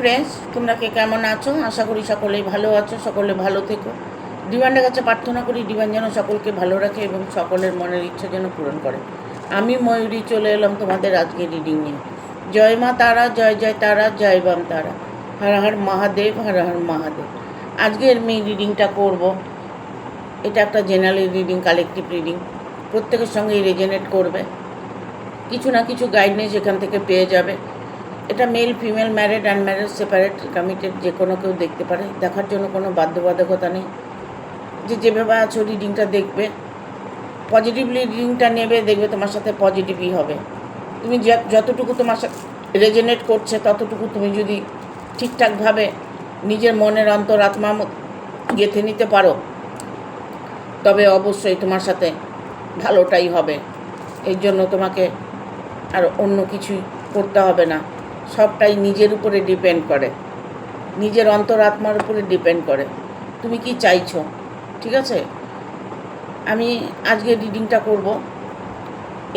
Friends, তোমরা কে কেমন আছো? আশা করি সকলেই ভালো আছো, সকলে ভালো থেকো। ডিভাইনের কাছে প্রার্থনা করি ডিভাইন যেন সকলকে ভালো রাখে এবং সকলের মনের ইচ্ছা যেন পূরণ করে। আমি ময়ূরী চলে এলাম তোমাদের আজকে রিডিং নিয়ে। জয় মা তারা, জয় জয় তারা, জয় বাম তারা, হর হর মহাদেব, হর হর মহাদেব। আজকের আমি রিডিংটা করব। এটা একটা জেনারেল রিডিং, কালেকটিভ রিডিং, প্রত্যেকের সঙ্গেই রেজোনেট করবে। কিছু না কিছু গাইডেন্স এখান থেকে পেয়ে যাবে। এটা male female, married unmarried, separate, committed, যে কোনো কেউ দেখতে পারে। দেখার জন্য কোনো বাধ্যবাধকতা নেই। যেভাবে আছো রিডিংটা দেখবে, পজিটিভলি রিডিংটা নেবে, দেখবে তোমার সাথে পজিটিভই হবে। তুমি যতটুকু তোমার সাথে রেজোনেট করছে ততটুকু তুমি যদি ঠিকঠাকভাবে নিজের মনের অন্তরাত্মা গেঁথে নিতে পারো, তবে অবশ্যই তোমার সাথে ভালোটাই হবে। এই জন্য তোমাকে আর অন্য কিছুই করতে হবে না। সবটাই নিজের উপরে ডিপেন্ড করে, নিজের অন্তরাত্মার উপরে ডিপেন্ড করে তুমি কি চাইছো। ঠিক আছে, আমি আজকে রিডিংটা করব।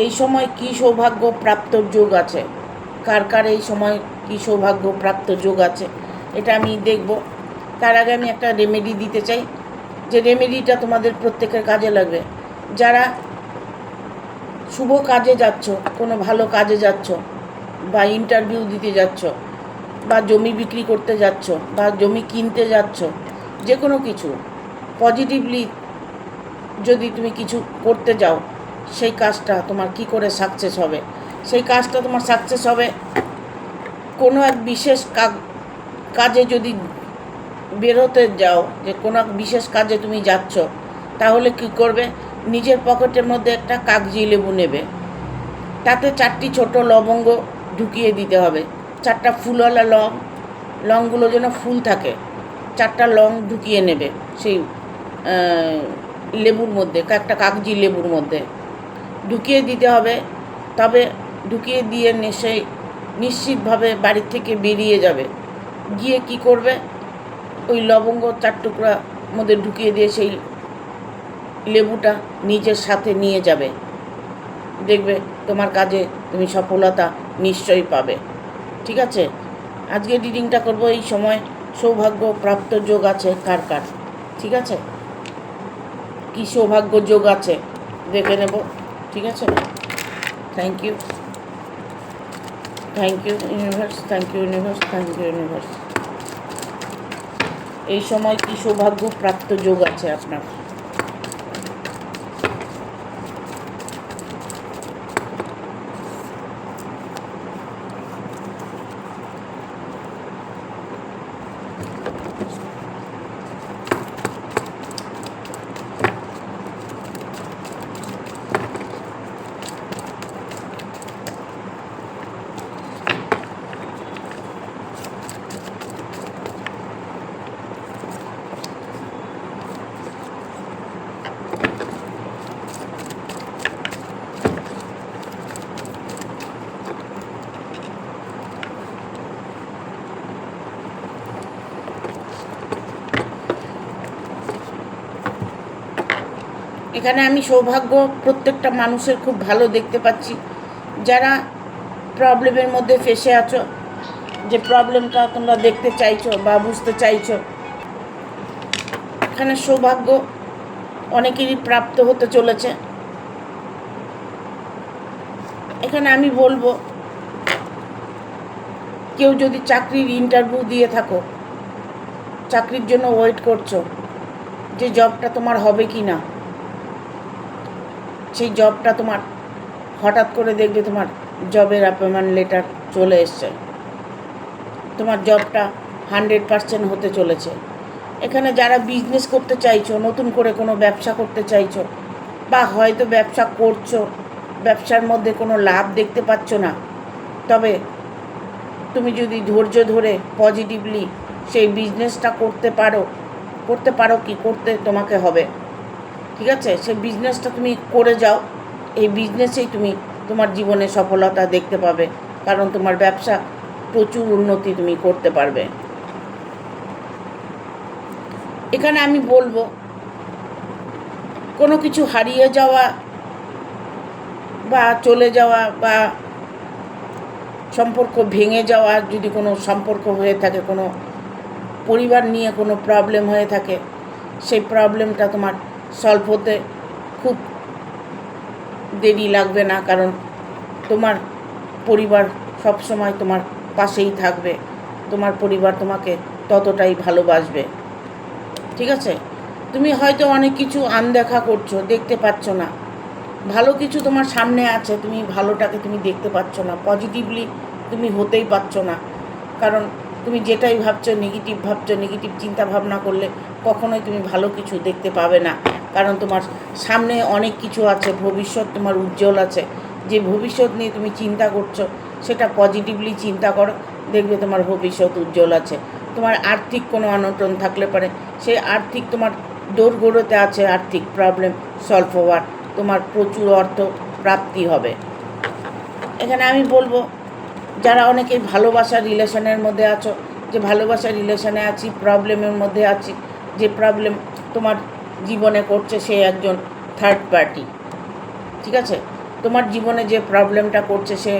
এই সময় কি সৌভাগ্য প্রাপ্তর যোগ আছে, কার কার এই সময় কি সৌভাগ্য প্রাপ্ত যোগ আছে, এটা আমি দেখব। তার আগে আমি একটা রেমেডি দিতে চাই, যে রেমেডিটা তোমাদের প্রত্যেকের কাজে লাগবে। যারা শুভ কাজে যাচ্ছ, কোনো ভালো কাজে যাচ্ছ, বা ইন্টারভিউ দিতে যাচ্ছ, বা জমি বিক্রি করতে যাচ্ছ, বা জমি কিনতে যাচ্ছ, যে কোনো কিছু পজিটিভলি যদি তুমি কিছু করতে যাও, সেই কাজটা তোমার কি করে সাকসেস হবে। সেই কাজটা তোমার সাকসেস হবে কোনো এক বিশেষ কাজে যদি বেরোতে যাও, যে কোনো এক বিশেষ কাজে তুমি যাচ্ছ, তাহলে কি করবে, নিজের পকেটের মধ্যে একটা কাগজি লেবু নেবে, তাতে 4টি ছোট লবঙ্গ ঢুকিয়ে দিতে হবে। 4টা ফুলওয়ালা লংগুলো যেন ফুল থাকে, 4টা লং ঢুকিয়ে নেবে সেই লেবুর মধ্যে, একটা কাগজি লেবুর মধ্যে ঢুকিয়ে দিতে হবে। তবে ঢুকিয়ে দিয়ে সেই নিশ্চিতভাবে বাড়ির থেকে বেরিয়ে যাবে। গিয়ে কি করবে, ওই লবঙ্গ 4 টুকরা মধ্যে ঢুকিয়ে দিয়ে সেই লেবুটা নিজের সাথে নিয়ে যাবে। দেখবে তোমার কাজে তুমি সফলতা নিশ্চয়ই পাবে। ঠিক আছে, আজকে রিডিংটা করব। এই সময় সৌভাগ্য প্রাপ্ত যোগ আছে কার কার, ঠিক আছে, কি সৌভাগ্য যোগ আছে দেখে নেব। ঠিক আছে, thank you, thank you universe, thank you universe, thank you universe. এই সময় কি সৌভাগ্য প্রাপ্ত যোগ আছে আপনার। এখানে আমি সৌভাগ্য প্রত্যেকটা মানুষের খুব ভালো দেখতে পাচ্ছি। যারা প্রবলেমের মধ্যে ফেসে আছো, যে প্রবলেমটা তোমরা দেখতে চাইছো বা বুঝতে চাইছো, এখানে সৌভাগ্য অনেকেরই প্রাপ্ত হতে চলেছে। এখানে আমি বলবো, কেউ যদি চাকরির ইন্টারভিউ দিয়ে থাকো, চাকরির জন্য ওয়েট করছো যে জবটা তোমার হবে কি না, সেই জবটা তোমার হঠাৎ করে দেখবে তোমার জবের অ্যাপয়েন্টমেন্ট লেটার চলে এসছে, তোমার জবটা 100% হতে চলেছে। এখানে যারা বিজনেস করতে চাইছো, নতুন করে কোনো ব্যবসা করতে চাইছো, বা হয়তো ব্যবসা করছো, ব্যবসার মধ্যে কোনো লাভ দেখতে পাচ্ছ না, তবে তুমি যদি ধৈর্য ধরে পজিটিভলি সেই বিজনেসটা করতে পারো কি করতে তোমাকে হবে। ঠিক আছে, সেই বিজনেসটা তুমি করে যাও, এই বিজনেসেই তুমি তোমার জীবনে সফলতা দেখতে পাবে, কারণ তোমার ব্যবসা প্রচুর উন্নতি তুমি করতে পারবে। এখানে আমি বলবো, কোনো কিছু হারিয়ে যাওয়া বা চলে যাওয়া বা সম্পর্ক ভেঙে যাওয়া যদি কোনো সম্পর্ক হয়ে থাকে, কোনো পরিবার নিয়ে কোনো প্রবলেম হয়ে থাকে, সেই প্রবলেমটা তোমার সলভ হতে খুব দেরি লাগবে না, কারণ তোমার পরিবার সবসময় তোমার পাশেই থাকবে, তোমার পরিবার তোমাকে ততটাই ভালোবাসবে। ঠিক আছে? তুমি হয়তো অনেক কিছু আনদেখা করছো, দেখতে পাচ্ছ না, ভালো কিছু তোমার সামনে আছে, তুমি ভালোটাকে তুমি দেখতে পাচ্ছ না, পজিটিভলি তুমি হতেই পারছো না, কারণ তুমি যেটাই ভাবছো নেগেটিভ ভাবছো, নেগেটিভ চিন্তা ভাবনা করলে কখনোই তুমি ভালো কিছু দেখতে পাবে না, কারণ তোমার সামনে অনেক কিছু আছে, ভবিষ্যৎ তোমার উজ্জ্বল আছে। যে ভবিষ্যৎ নিয়ে তুমি চিন্তা করছো সেটা পজিটিভলি চিন্তা করো, দেখবে তোমার ভবিষ্যৎ উজ্জ্বল আছে। তোমার আর্থিক কোনো অনটন থাকলে পারে, সেই আর্থিক তোমার দোরগোড়াতে আছে, আর্থিক প্রবলেম সলভ হওয়ার, তোমার প্রচুর অর্থ প্রাপ্তি হবে। এখানে আমি বলবো, যারা অনেকেই ভালোবাসার রিলেশনের মধ্যে আছো, যে ভালোবাসার রিলেশনে আছি, প্রবলেমের মধ্যে আছি, যে প্রবলেম তোমার জীবনে করছে সে একজন থার্ড পার্টি। ঠিক আছে? তোমার জীবনে যে প্রবলেমটা করছে সে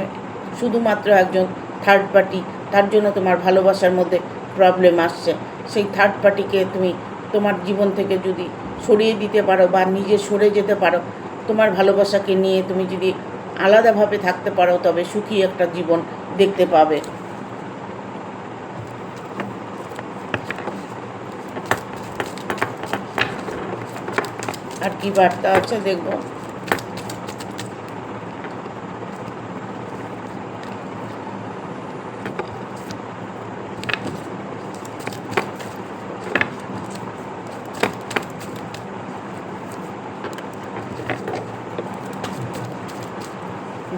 শুধুমাত্র একজন থার্ড পার্টি, তার জন্য তোমার ভালোবাসার মধ্যে প্রবলেম আসছে। সেই থার্ড পার্টিকে তুমি তোমার জীবন থেকে যদি সরিয়ে দিতে পারো বা নিজে সরে যেতে পারো, তোমার ভালোবাসাকে নিয়ে তুমি যদি আলাদাভাবে থাকতে পারো, তবে সুখী একটা জীবন দেখতে পাবে। আর কি বার্তা আছে দেখব।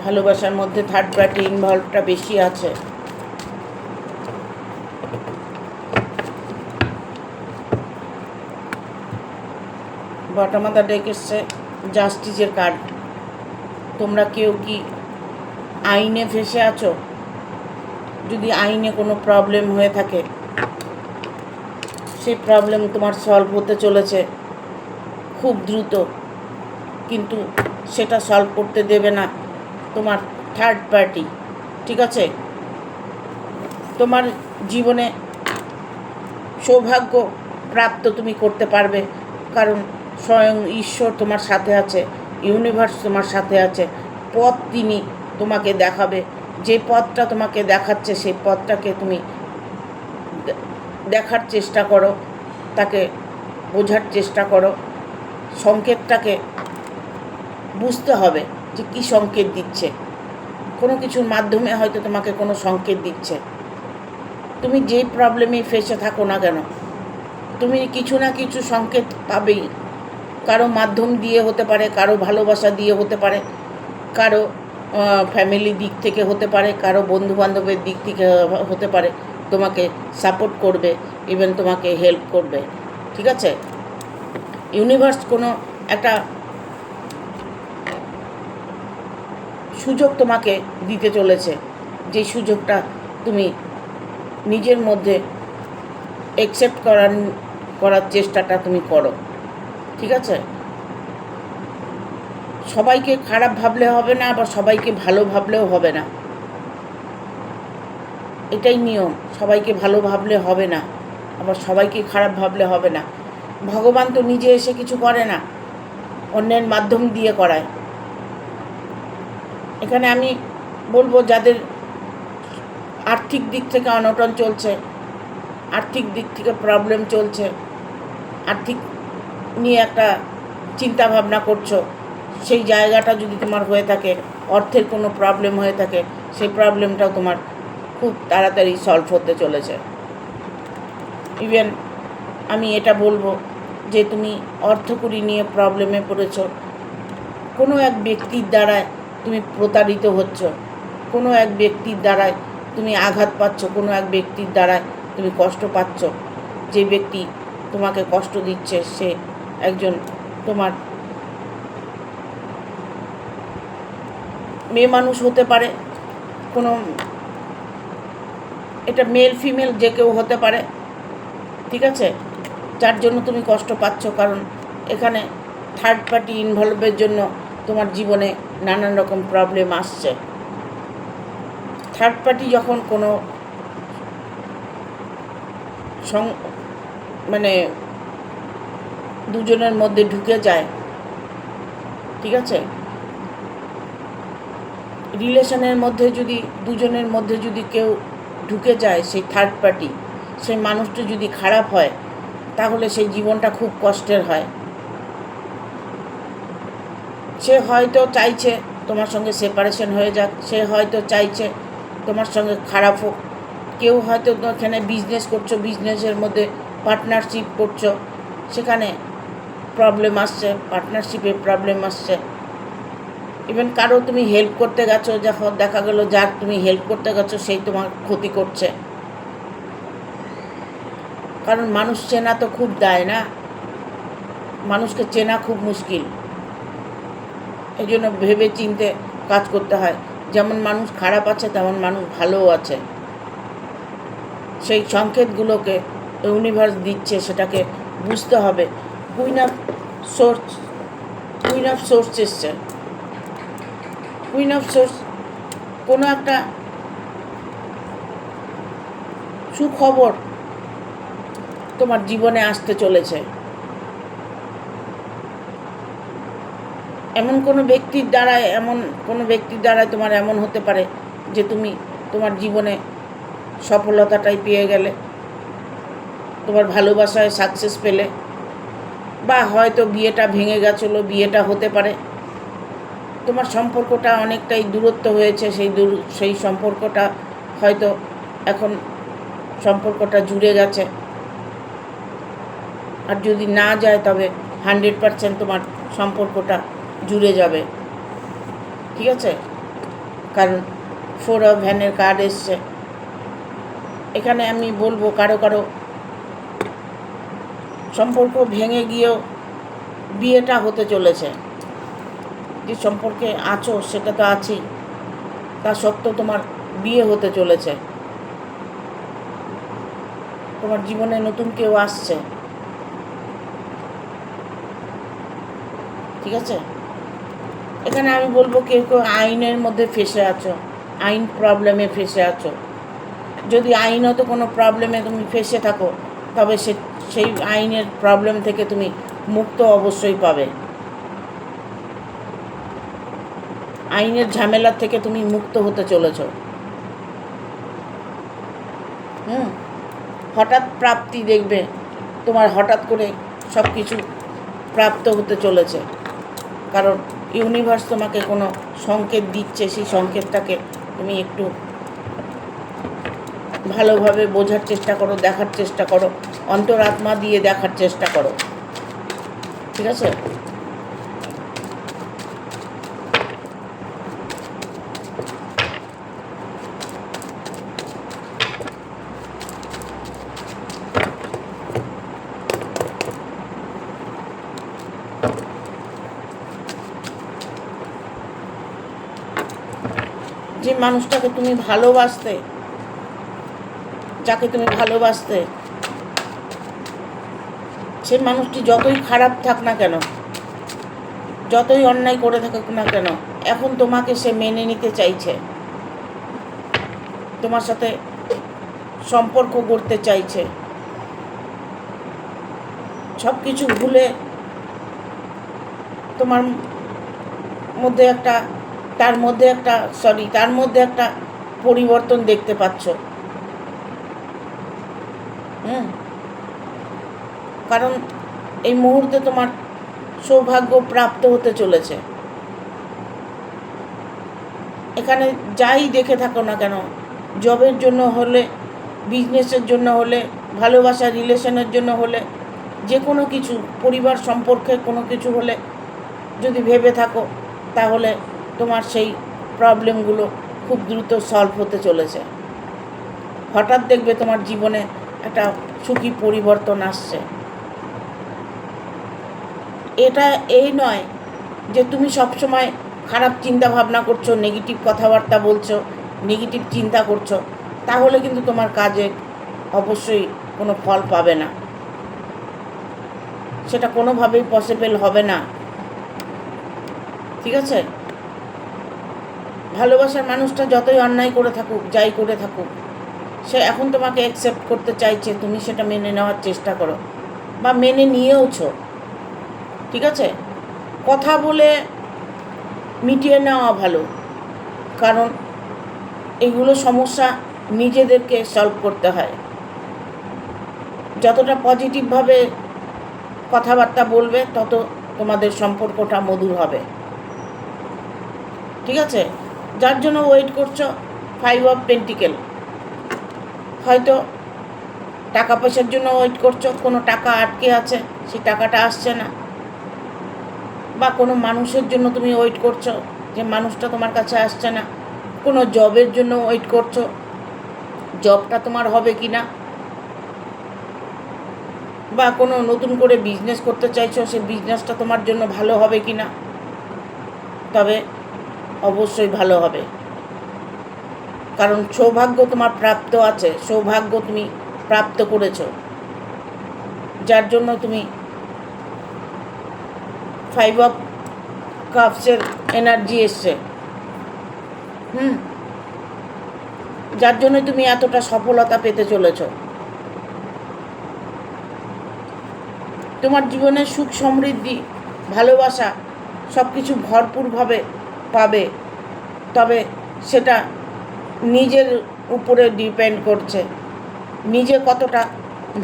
ভালোবাসার মধ্যে থার্ড পার্টি ইনভলভটা বেশি আছে। বটম অফ দ্য ডেক এসছে জাস্টিসের কার্ড। তোমরা কেউ কি আইনে ফেঁসে আছো? যদি আইনে কোনো প্রবলেম হয়ে থাকে, সেই প্রবলেম তোমার সলভ হতে চলেছে খুব দ্রুত, কিন্তু সেটা সলভ করতে দেবে না তোমার থার্ড পার্টি। ঠিক আছে? তোমার জীবনে সৌভাগ্য প্রাপ্ত তুমি করতে পারবে, কারণ স্বয়ং ঈশ্বর তোমার সাথে আছে, ইউনিভার্স তোমার সাথে আছে। পথ তিনি তোমাকে দেখাবে, যে পথটা তোমাকে দেখাচ্ছে সেই পথটাকে তুমি দেখার চেষ্টা করো, তাকে বোঝার চেষ্টা করো, সংকেতটাকে বুঝতে হবে যে কী সংকেত দিচ্ছে। কোনো কিছুর মাধ্যমে হয়তো তোমাকে কোনো সংকেত দিচ্ছে। তুমি যেই প্রবলেমে ফেসে থাকো না কেন, তুমি কিছু না কিছু সংকেত পাবেই। কারো মাধ্যম দিয়ে হতে পারে, কারো ভালোবাসা দিয়ে হতে পারে, কারো ফ্যামিলি দিক থেকে হতে পারে, কারো বন্ধুবান্ধবের দিক থেকে হতে পারে, তোমাকে সাপোর্ট করবে, ইভেন তোমাকে হেল্প করবে। ঠিক আছে? ইউনিভার্স কোনো একটা সুযোগ তোমাকে দিতে চলেছে, যে সুযোগটা তুমি নিজের মধ্যে অ্যাকসেপ্ট করার চেষ্টাটা তুমি করো। ঠিক আছে? সবাইকে খারাপ ভাবলে হবে না, আবার সবাইকে ভালো ভাবলেও হবে না, এটাই নিয়ম। সবাইকে ভালো ভাবলে হবে না, আবার সবাইকে খারাপ ভাবলে হবে না। ভগবান তো নিজে এসে কিছু করে না, অন্যের মাধ্যম দিয়ে করায়। এখানে আমি বলবো, যাদের আর্থিক দিক থেকে অনটন চলছে, আর্থিক দিক থেকে প্রবলেম চলছে, আর্থিক নিয়ে একটা চিন্তা ভাবনা করছো, সেই জায়গাটা যদি তোমার হয়ে থাকে, অর্থের কোনো প্রবলেম হয়ে থাকে, সেই প্রবলেমটাও তোমার খুব তাড়াতাড়ি সলভ হতে চলেছে। ইভেন আমি এটা বলবো যে তুমি অর্থকড়ি নিয়ে প্রবলেমে পড়েছো, কোনো এক ব্যক্তির দ্বারায় তুমি প্রতারিত হচ্ছ, কোনো এক ব্যক্তির দ্বারায় তুমি আঘাত পাচ্ছ, কোনো এক ব্যক্তির দ্বারায় তুমি কষ্ট পাচ্ছ। যে ব্যক্তি তোমাকে কষ্ট দিচ্ছে সে একজন তোমার মেয়ে মানুষ হতে পারে, কোনো এটা মেল ফিমেল যে কেউ হতে পারে। ঠিক আছে? যার জন্য তুমি কষ্ট পাচ্ছ, কারণ এখানে থার্ড পার্টি ইনভলভের জন্য তোমার জীবনে নানান রকম প্রবলেম আসছে। থার্ড পার্টি যখন কোনো মানে দুজনের মধ্যে ঢুকে যায়, ঠিক আছে, রিলেশনের মধ্যে যদি দুজনের মধ্যে যদি কেউ ঢুকে যায়, সেই থার্ড পার্টি, সেই মানুষটা যদি খারাপ হয়, তাহলে সেই জীবনটা খুব কষ্টের হয়। সে হয়তো চাইছে তোমার সঙ্গে সেপারেশন হয়ে যাক, সে হয়তো চাইছে তোমার সঙ্গে খারাপ হোক, কেউ হয়তো এখানে বিজনেস করছো, বিজনেসের মধ্যে পার্টনারশিপ করছো, সেখানে প্রবলেম আসছে, পার্টনারশিপে প্রবলেম আসছে। ইভেন কারো তুমি হেল্প করতে গেছো, যখন দেখা গেলো যার তুমি হেল্প করতে গেছো সেই তোমার ক্ষতি করছে। কারণ মানুষ চেনা তো খুব দায় না, মানুষকে চেনা খুব মুশকিল। এই জন্য ভেবে চিনতে কাজ করতে হয়। যেমন মানুষ খারাপ আছে তেমন মানুষ ভালোও আছে। সেই সংকেতগুলোকে ইউনিভার্স দিচ্ছে, সেটাকে বুঝতে হবে। কুইন অফ সোর্স এসছে। কুইন অফ সোর্স কোনো একটা সুখবর তোমার জীবনে আসতে চলেছে। এমন কোনো ব্যক্তির দ্বারাই তোমার এমন হতে পারে যে তুমি তোমার জীবনে সফলতাটাই পেয়ে গেলে, তোমার ভালোবাসায় সাকসেস পেলে, বা হয়তো বিয়েটা ভেঙে গেছিলো, বিয়েটা হতে পারে। তোমার সম্পর্কটা অনেকটাই দূরত্ব হয়েছে, সেই সম্পর্কটা হয়তো এখন সম্পর্কটা জুড়ে গেছে। আর যদি না যায় তবে 100% তোমার সম্পর্কটা জুড়ে যাবে, ঠিক আছে। কারণ 4 অফ হ্যান্ডের কার্ড এসছে। এখানে আমি বলবো কারো সম্পর্ক ভেঙে গিয়েও বিয়েটা হতে চলেছে। যে সম্পর্কে আছো সেটা তো আছেই, তা সত্ত্বেও তোমার বিয়ে হতে চলেছে। তোমার জীবনে নতুন কেউ আসছে, ঠিক আছে। এখানে আমি বলবো কেউ আইনের মধ্যে ফেসে আছো, আইন প্রবলেমে ফেসে আছো। যদি আইনত কোনো প্রবলেমে তুমি ফেসে থাকো, তবে সেই আইনের প্রবলেম থেকে তুমি মুক্ত অবশ্যই পাবে। আইনের ঝামেলা থেকে তুমি মুক্ত হতে চলেছ। হঠাৎ প্রাপ্তি দেখবে, তোমার হঠাৎ করে সব কিছু প্রাপ্ত হতে চলেছে। কারণ ইউনিভার্স তোমাকে কোনো সংকেত দিচ্ছে, সেই সংকেতটাকে তুমি একটু ভালোভাবে বোঝার চেষ্টা করো, দেখার চেষ্টা করো, অন্তরাত্মা দিয়ে দেখার চেষ্টা করো, ঠিক আছে। যে মানুষটাকে তুমি ভালোবাসতে, যাকে তুমি ভালোবাসতে, সে মানুষটি যতই খারাপ থাক না কেন, যতই অন্যায় করে থাকুক না কেন, এখন তোমাকে সে মেনে নিতে চাইছে, তোমার সাথে সম্পর্ক গড়তে চাইছে। সব কিছু ভুলে তোমার মধ্যে তার মধ্যে একটা পরিবর্তন দেখতে পাচ্ছ। কারণ এই মুহূর্তে তোমার সৌভাগ্য প্রাপ্ত হতে চলেছে। এখানে যাই দেখে থাকো না কেন, জবের জন্য হলে, বিজনেসের জন্য হলে, ভালোবাসা রিলেশনের জন্য হলে, যে কোনো কিছু, পরিবার সম্পর্কে কোনো কিছু হলে যদি ভেবে থাকো, তাহলে তোমার সেই প্রবলেমগুলো খুব দ্রুত সলভ হতে চলেছে। হঠাৎ দেখবে তোমার জীবনে একটা সুখী পরিবর্তন আসছে। এটা এই নয় যে তুমি সবসময় খারাপ চিন্তা ভাবনা করছো, নেগেটিভ কথাবার্তা বলছো, নেগেটিভ চিন্তা করছো, তাহলে কিন্তু তোমার কাজে অবশ্যই কোনো ফল পাবে না। সেটা কোনোভাবেই পসিবল হবে না, ঠিক আছে। ভালোবাসার মানুষটা যতই অন্যায় করে থাকুক, যাই করে থাকুক, সে এখন তোমাকে অ্যাকসেপ্ট করতে চাইছে, তুমি সেটা মেনে নেওয়ার চেষ্টা করো বা মেনে নিয়েওছো। ঠিক আছে, কথা বলে মিটিয়ে নেওয়া ভালো, কারণ এগুলো সমস্যা নিজেদেরকে সলভ করতে হয়। যতটা পজিটিভভাবে কথাবার্তা বলবে তত তোমাদের সম্পর্কটা মধুর হবে। ঠিক আছে, যার জন্য ওয়েট করছো 5 অফ পেন্টিকেল, হয়তো টাকা পয়সার জন্য ওয়েট করছো, কোনো টাকা আটকে আছে, সেই টাকাটা আসছে না, বা কোনো মানুষের জন্য তুমি ওয়েট করছো, যে মানুষটা তোমার কাছে আসছে না, কোনো জবের জন্য ওয়েট করছো, জবটা তোমার হবে কি না, বা কোনো নতুন করে বিজনেস করতে চাইছো, সেই বিজনেসটা তোমার জন্য ভালো হবে কি না। তবে অবশ্যই ভালো হবে, কারণ সৌভাগ্য তোমার প্রাপ্ত আছে, সৌভাগ্য তুমি প্রাপ্ত করেছো, যার জন্য তুমি 5 অফ কাপসের এনার্জি এসছে। যার জন্য তুমি এতটা সফলতা পেতে চলেছ। তোমার জীবনে সুখ সমৃদ্ধি ভালোবাসা সব কিছু ভরপুরভাবে পাবে, তবে সেটা নিজের উপরে ডিপেন্ড করছে, নিজে কতটা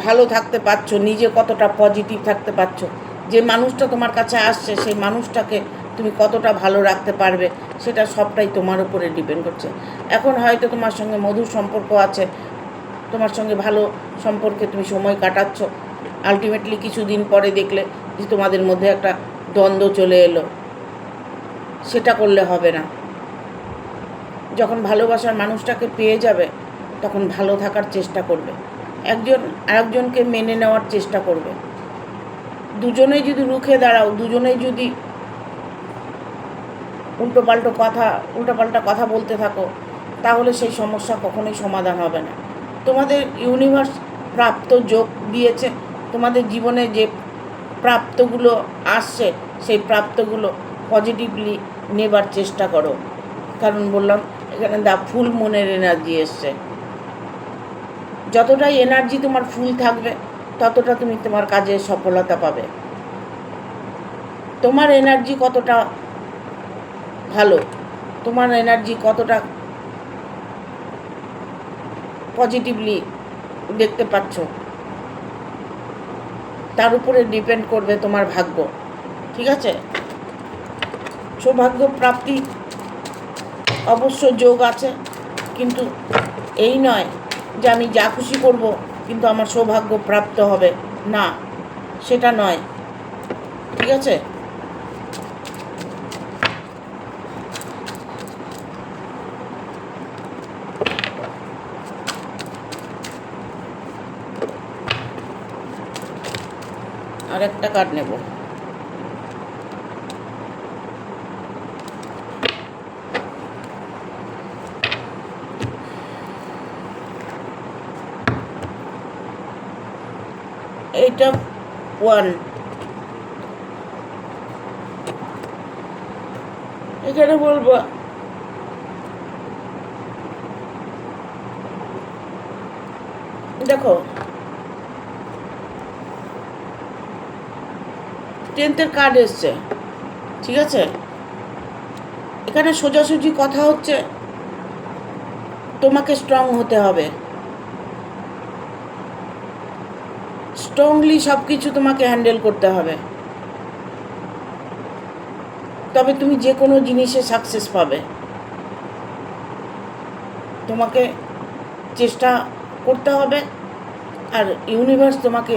ভালো থাকতে পারছো, নিজে কতটা পজিটিভ থাকতে পারছো। যে মানুষটা তোমার কাছে আসছে সেই মানুষটাকে তুমি কতটা ভালো রাখতে পারবে, সেটা সবটাই তোমার উপরে ডিপেন্ড করছে। এখন হয়তো তোমার সঙ্গে মধুর সম্পর্ক আছে, তোমার সঙ্গে ভালো সম্পর্কে তুমি সময় কাটাচ্ছ, আলটিমেটলি কিছুদিন পরে দেখলে যে তোমাদের মধ্যে একটা দ্বন্দ্ব চলে এলো। সেটা করলে হবে না। যখন ভালোবাসার মানুষটাকে পেয়ে যাবে তখন ভালো থাকার চেষ্টা করবে, একজন আরেকজনকে মেনে নেওয়ার চেষ্টা করবে। দুজনেই যদি রুখে দাঁড়াও, দুজনেই যদি উল্টোপাল্টা কথা বলতে থাকো, তাহলে সেই সমস্যা কখনোই সমাধান হবে না। তোমাদের ইউনিভার্স প্রাপ্ত যোগ দিয়েছে, তোমাদের জীবনে যে প্রাপ্তগুলো আসছে সেই প্রাপ্তগুলো পজিটিভলি নেবার চেষ্টা করো, কারণ বললাম এখানে ফুল মনের এনার্জি এসছে। যতটাই এনার্জি তোমার ফুল থাকবে ততটা তুমি তোমার কাজে সফলতা পাবে। তোমার এনার্জি কতটা ভালো, তোমার এনার্জি কতটা পজিটিভলি দেখতে পাচ্ছ, তার উপরে ডিপেন্ড করবে তোমার ভাগ্য। ঠিক আছে, সৌভাগ্য প্রাপ্তি অবশ্য যোগ আছে, কিন্তু এই নয় যে আমি যা খুশি করব কিন্তু আমার সৌভাগ্য প্রাপ্ত হবে না, সেটা নয়। ঠিক আছে, আর একটা কার্ড নেব। এইটা 1, এখানে বলবো দেখো 10th কার্ড এসছে। ঠিক আছে, এখানে সোজাসুজি কথা হচ্ছে তোমাকে স্ট্রং হতে হবে, স্ট্রংলি সব কিছু তোমাকে হ্যান্ডেল করতে হবে, তবে তুমি যে কোনো জিনিসে সাকসেস পাবে। তোমাকে চেষ্টা করতে হবে, আর ইউনিভার্স তোমাকে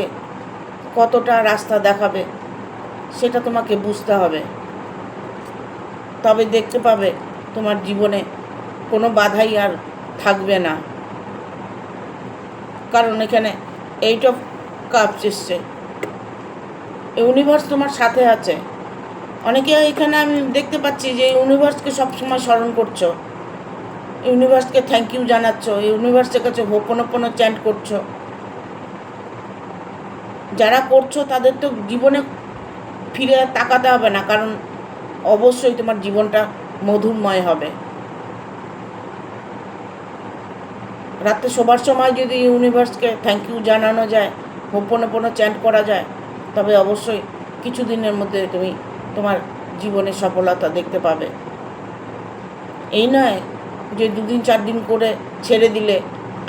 কতটা রাস্তা দেখাবে সেটা তোমাকে বুঝতে হবে, তবে দেখতে পাবে তোমার জীবনে কোনো বাধাই আর থাকবে না। কারণ এখানে 8 অফ কাপস এসছে, ইউনিভার্স তোমার সাথে আছে। অনেকে এখানে আমি দেখতে পাচ্ছি যে ইউনিভার্সকে সবসময় স্মরণ করছো, ইউনিভার্সকে থ্যাংক ইউ জানাচ্ছ, ইউনিভার্সের কাছে হোপনোপনো চ্যান্ট করছো। যারা করছো তাদের তো জীবনে ফিরে তাকাতে হবে না, কারণ অবশ্যই তোমার জীবনটা মধুরময় হবে। রাত্রে শোবার সময় যদি ইউনিভার্সকে থ্যাংক ইউ জানানো যায়, হোপোনোপোনো চ্যান্ট করা যায়, তবে অবশ্যই কিছুদিনের মধ্যে তুমি তোমার জীবনে সফলতা দেখতে পাবে। এই নয় যে 2 দিন 4 দিন করে ছেড়ে দিলে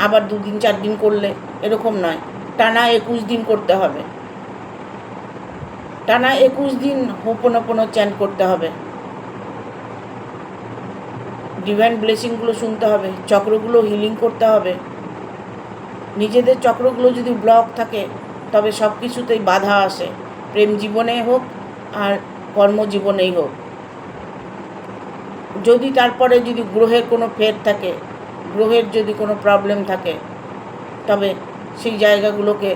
আবার 2 দিন 4 দিন করলে, এরকম নয়। টানা 21 দিন করতে হবে, টানা 21 দিন হোপোনোপোনো চ্যান্ট করতে হবে, ডিভাইন ব্লেসিংগুলো শুনতে হবে, চক্রগুলো হিলিং করতে হবে। নিজেদের চক্রগুলো যদি ব্লক থাকে তবে সব কিছুতেই বাধা আসে, প্রেম জীবনে হোক আর কর্মজীবনেই হোক। যদি তারপরে যদি গ্রহের কোনো ফের থাকে, গ্রহের যদি কোনো প্রবলেম থাকে, তবে সেই জায়গাগুলোকে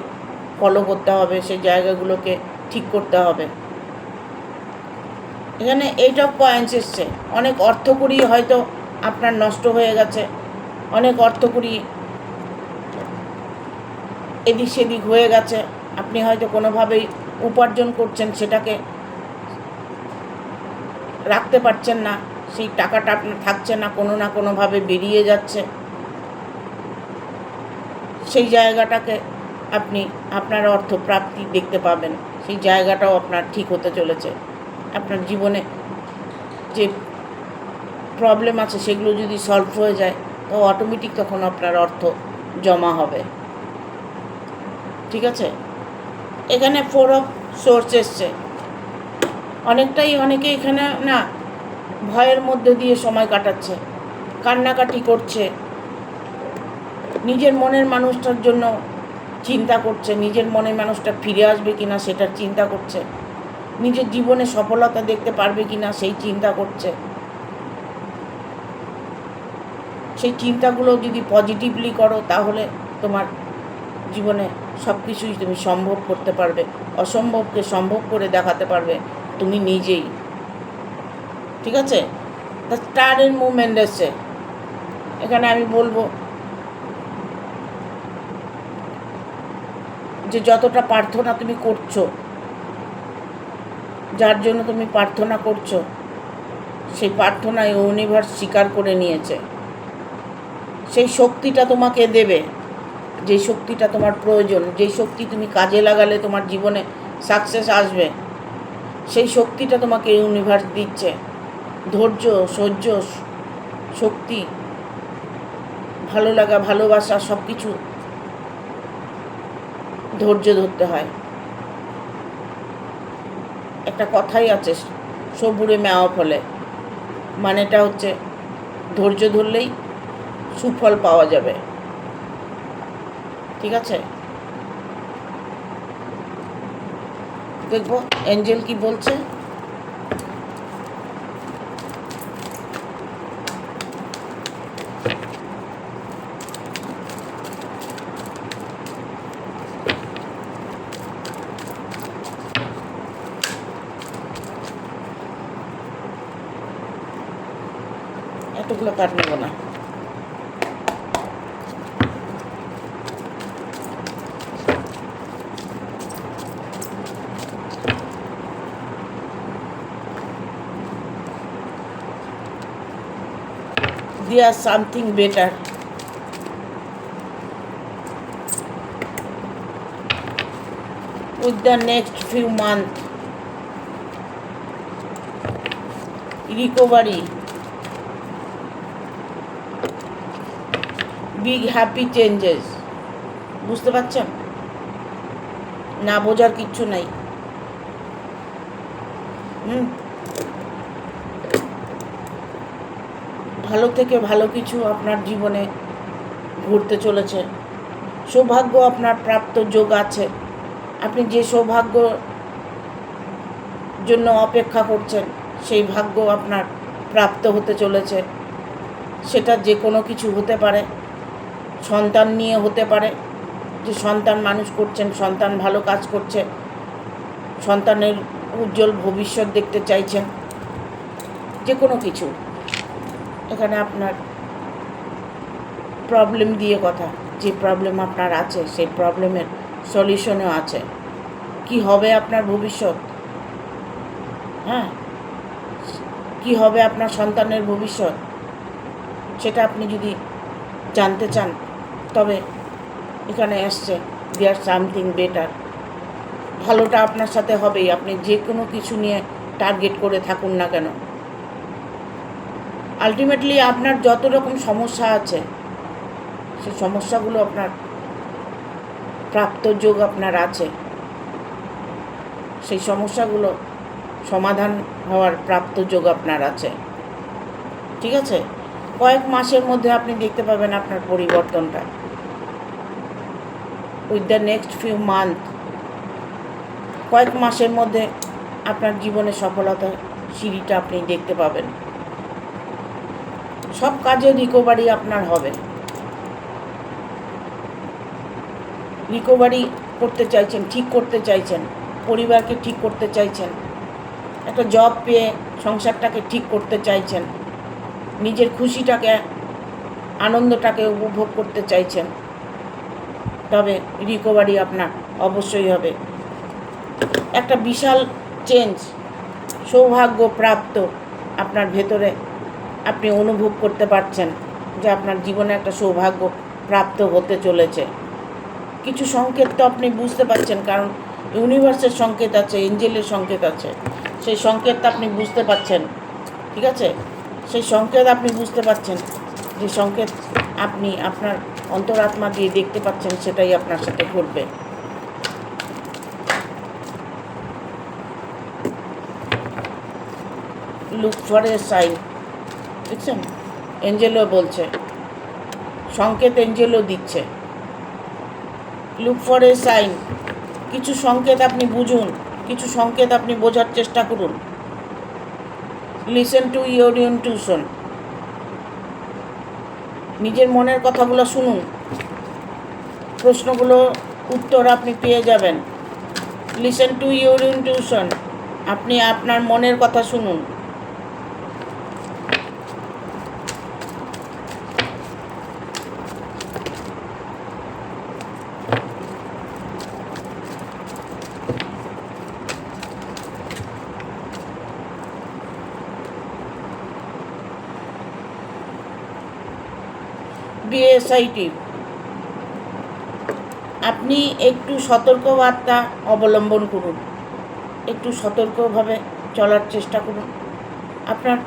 ফলো করতে হবে, সেই জায়গাগুলোকে ঠিক করতে হবে। এখানে এইট অফ কয়েন্স এসছে। অনেক অর্থকড়ি হয়তো আপনার নষ্ট হয়ে গেছে, অনেক অর্থকড়ি এদিক সেদিক হয়ে গেছে, আপনি হয়তো কোনোভাবেই উপার্জন করছেন, সেটাকে রাখতে পারছেন না, সেই টাকাটা আপনার থাকছে না, কোনো না কোনোভাবে বেরিয়ে যাচ্ছে। সেই জায়গাটাকে আপনি আপনার অর্থপ্রাপ্তি দেখতে পাবেন, সেই জায়গাটাও আপনার ঠিক হতে চলেছে। আপনার জীবনে যে প্রবলেম আছে সেগুলো যদি সলভ হয়ে যায় তো অটোমেটিক তখন আপনার অর্থ জমা হবে। ঠিক আছে, এখানে 4 অফ সোর্স এসছে। অনেকে এখানে না ভয়ের মধ্যে দিয়ে সময় কাটাচ্ছে, কান্নাকাটি করছে, নিজের মনের মানুষটার জন্য চিন্তা করছে, নিজের মনের মানুষটা ফিরে আসবে কিনা সেটার চিন্তা করছে, নিজের জীবনে সফলতা দেখতে পারবে কিনা সেই চিন্তা করছে। সেই চিন্তাগুলো যদি পজিটিভলি করো তাহলে তোমার জীবনে সব কিছুই তুমি সম্ভব করতে পারবে, অসম্ভবকে সম্ভব করে দেখাতে পারবে তুমি নিজেই। ঠিক আছে, দ্য স্টার ইন মুভমেন্ট এসছে। এখানে আমি বলবো যে যতটা প্রার্থনা তুমি করছো, যার জন্য তুমি প্রার্থনা করছো, সেই প্রার্থনা ইউনিভার্স স্বীকার করে নিয়েছে। সেই শক্তিটা তোমাকে দেবে, যে শক্তিটা তোমার প্রয়োজন, যেই শক্তি তুমি কাজে লাগালে তোমার জীবনে সাকসেস আসবে, সেই শক্তিটা তোমাকে ইউনিভার্স দিচ্ছে। ধৈর্য, সহ্য, শক্তি, ভালো লাগা, ভালোবাসা, সব কিছু ধৈর্য ধরতে হয়। একটা কথাই আছে, সবুরে মেওয়া ফলে, মানেটা হচ্ছে ধৈর্য ধরলেই সুফল পাওয়া যাবে। ঠিক আছে, দেখবো এঞ্জেল কি বলছে। এতগুলো কাট নেব না। There's something better. With the next few months, recovery, big happy changes. বুঝতে পারছেন? না বোঝার কিচ্ছু নাই। ভালো থেকে ভালো কিছু আপনার জীবনে ঘুরতে চলেছে। সৌভাগ্য আপনার প্রাপ্ত যোগ আছে। আপনি যে সৌভাগ্য জন্য অপেক্ষা করছেন সেই ভাগ্য আপনার প্রাপ্ত হতে চলেছে। সেটা যে কোনো কিছু হতে পারে, সন্তান নিয়ে হতে পারে, যে সন্তান মানুষ করছেন, সন্তান ভালো কাজ করছে, সন্তানের উজ্জ্বল ভবিষ্যৎ দেখতে চাইছেন, যে কোনো কিছু। এখানে আপনার প্রবলেম দিয়ে কথা, যে প্রবলেম আপনার আছে সেই প্রবলেমের সলিউশনও আছে। কি হবে আপনার ভবিষ্যৎ, হ্যাঁ, কি হবে আপনার সন্তানের ভবিষ্যৎ, সেটা আপনি যদি জানতে চান তবে এখানে আসছে দেয়ার সামথিং বেটার। ভালোটা আপনার সাথে হবেই, আপনি যে কোনো কিছু নিয়ে টার্গেট করে থাকুন না কেন। আলটিমেটলি আপনার যত রকম সমস্যা আছে সেই সমস্যাগুলো আপনার প্রাপ্ত যোগ আপনার আছে, সেই সমস্যাগুলো সমাধান হওয়ার প্রাপ্ত যোগ আপনার আছে। ঠিক আছে, কয়েক মাসের মধ্যে আপনি দেখতে পাবেন আপনার পরিবর্তনটা। With the next few month, কয়েক মাসের মধ্যে আপনার জীবনে সফলতা সিঁড়িটা আপনি দেখতে পাবেন। সব কাজে রিকভারি আপনার হবে। রিকভারি করতে চাইছেন, ঠিক করতে চাইছেন, পরিবারকে ঠিক করতে চাইছেন, একটা জব পেয়ে সংসারটাকে ঠিক করতে চাইছেন, নিজের খুশিটাকে, আনন্দটাকে উপভোগ করতে চাইছেন, তবে রিকভারি আপনার অবশ্যই হবে। একটা বিশাল চেঞ্জ, সৌভাগ্য প্রাপ্ত আপনার ভেতরে আপনি অনুভব করতে পারছেন যে আপনার জীবনে একটা সৌভাগ্য প্রাপ্ত হতে চলেছে। কিছু সংকেত তো আপনি বুঝতে পারছেন, কারণ ইউনিভার্সের সংকেত আছে, এঞ্জেলের সংকেত আছে, সেই সংকেতটা আপনি বুঝতে পারছেন। ঠিক আছে, সেই সংকেত আপনি বুঝতে পারছেন, যে সংকেত আপনি আপনার অন্তরাত্মা দিয়ে দেখতে পাচ্ছেন, সেটাই আপনার সাথে ঘটবে। লুক ফর এ সাইন, দেখছেন, এঞ্জেলও বলছে, সংকেত এঞ্জেলও দিচ্ছে। লুক ফর এ সাইন, কিছু সংকেত আপনি বুঝুন, কিছু সংকেত আপনি বোঝার চেষ্টা করুন। লিসেন টু ইয়োর ইনটিউশন, নিজের মনের কথাগুলো শুনুন, প্রশ্নগুলো উত্তর আপনি পেয়ে যাবেন। লিসেন টু ইয়োর ইনটিউশন, আপনি আপনার মনের কথা শুনুন। বিএসআইটি, আপনি একটু সতর্কবার্তা অবলম্বন করুন, একটু সতর্কভাবে চলার চেষ্টা করুন। আপনার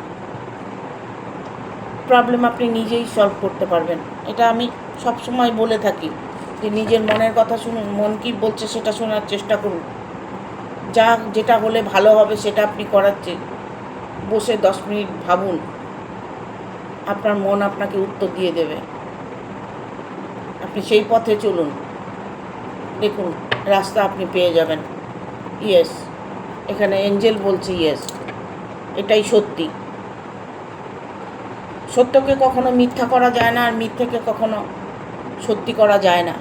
প্রবলেম আপনি নিজেই সলভ করতে পারবেন। এটা আমি সবসময় বলে থাকি যে নিজের মনের কথা শুনুন, মন কি বলছে সেটা শোনার চেষ্টা করুন। যেটা হলে ভালো হবে সেটা আপনি করার বসে 10 মিনিট ভাবুন, আপনার মন আপনাকে উত্তর দিয়ে দেবে। আপনি সেই পথে চলুন, দেখুন রাস্তা আপনি পেয়ে যাবেন। ইয়েস, এখানে এঞ্জেল বলছে ইয়েস, এটাই সত্যি। সত্যকে কখনো মিথ্যা করা যায় না, আর মিথ্যেকে কখনো সত্যি করা যায় না।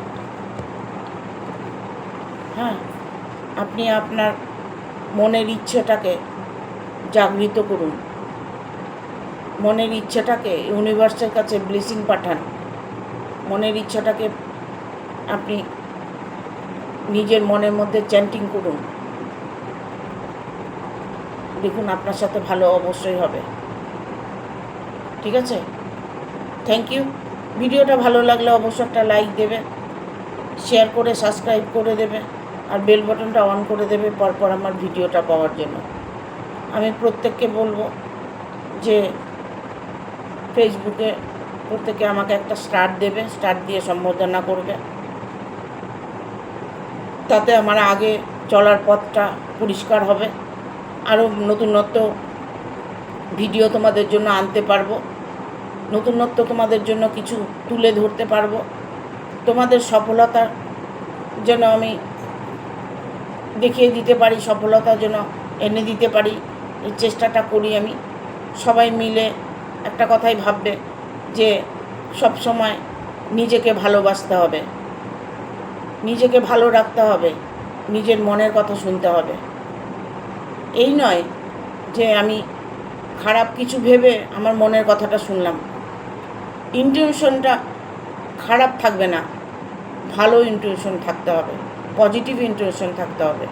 হ্যাঁ, আপনি আপনার মনের ইচ্ছেটাকে জাগৃত করুন, মনের ইচ্ছেটাকে ইউনিভার্সের কাছে ব্লেসিং পাঠান, মনের ইচ্ছাটাকে আপনি নিজের মনের মধ্যে চ্যান্টিং করুন, দেখুন আপনার সাথে ভালো অবশ্যই হবে। ঠিক আছে, থ্যাংক ইউ। ভিডিওটা ভালো লাগলে অবশ্যই একটা লাইক দেবে, শেয়ার করে সাবস্ক্রাইব করে দেবে, আর বেল বাটনটা অন করে দেবে পরপর আমার ভিডিওটা পাওয়ার জন্য। আমি প্রত্যেককে বলবো যে ফেসবুকে প্রত্যেকে আমাকে একটা স্টার দেবে, স্টার দিয়ে সম্বোধনা করবে, তাতে আমার আগে চলার পথটা পরিষ্কার হবে, আরও নতুনত্ব ভিডিও তোমাদের জন্য আনতে পারবো, নতুনত্ব তোমাদের জন্য কিছু তুলে ধরতে পারবো, তোমাদের সফলতা যেন আমি দেখিয়ে দিতে পারি, সফলতা যেন এনে দিতে পারি, এই চেষ্টাটা করি আমি। সবাই মিলে একটা কথাই ভাববে যে সব সময় নিজেকে ভালোবাসতে হবে, নিজেকে ভালো রাখতে হবে, নিজের মনের কথা শুনতে হবে। এই নয় যে আমি খারাপ কিছু ভেবে আমার মনের কথাটা শুনলাম। ইনটিউশনটা খারাপ থাকবে না, ভালো ইনটিউশন থাকতে হবে, পজিটিভ ইনটিউশন থাকতে হবে,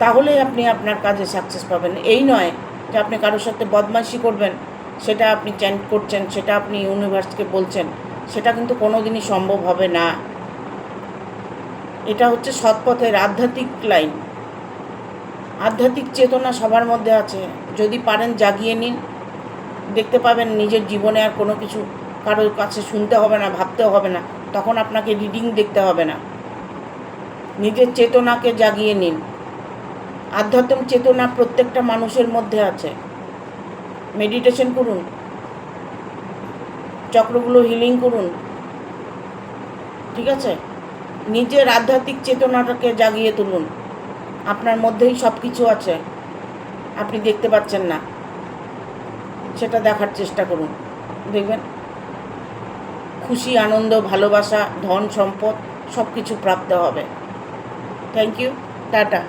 তাহলেই আপনি আপনার কাজে সাকসেস পাবেন। এই নয় যে আপনি কারোর সাথে বদমাইশি করবেন, সেটা আপনি চ্যান্ট করছেন, সেটা আপনি ইউনিভার্সকে বলছেন, সেটা কিন্তু কোনো দিনই সম্ভব হবে না। এটা হচ্ছে সৎপথের আধ্যাত্মিক লাইন। আধ্যাত্মিক চেতনা সবার মধ্যে আছে, যদি পারেন জাগিয়ে নিন। দেখতে পাবেন নিজের জীবনে আর কোনো কিছু কারোর কাছে শুনতে হবে না, ভাবতেও হবে না, তখন আপনাকে রিডিং দেখতে হবে না। নিজের চেতনাকে জাগিয়ে নিন। আধ্যাত্মিক চেতনা প্রত্যেকটা মানুষের মধ্যে আছে। মেডিটেশন করুন, চক্রগুলো হিলিং করুন, ঠিক আছে? নিজের আধ্যাত্মিক চেতনাটাকে জাগিয়ে তুলুন। আপনার মধ্যেই সব কিছু আছে, আপনি দেখতে পাচ্ছেন না, সেটা দেখার চেষ্টা করুন। দেখবেন খুশি, আনন্দ, ভালোবাসা, ধন সম্পদ সব কিছু প্রাপ্ত হবে। Thank you, tata.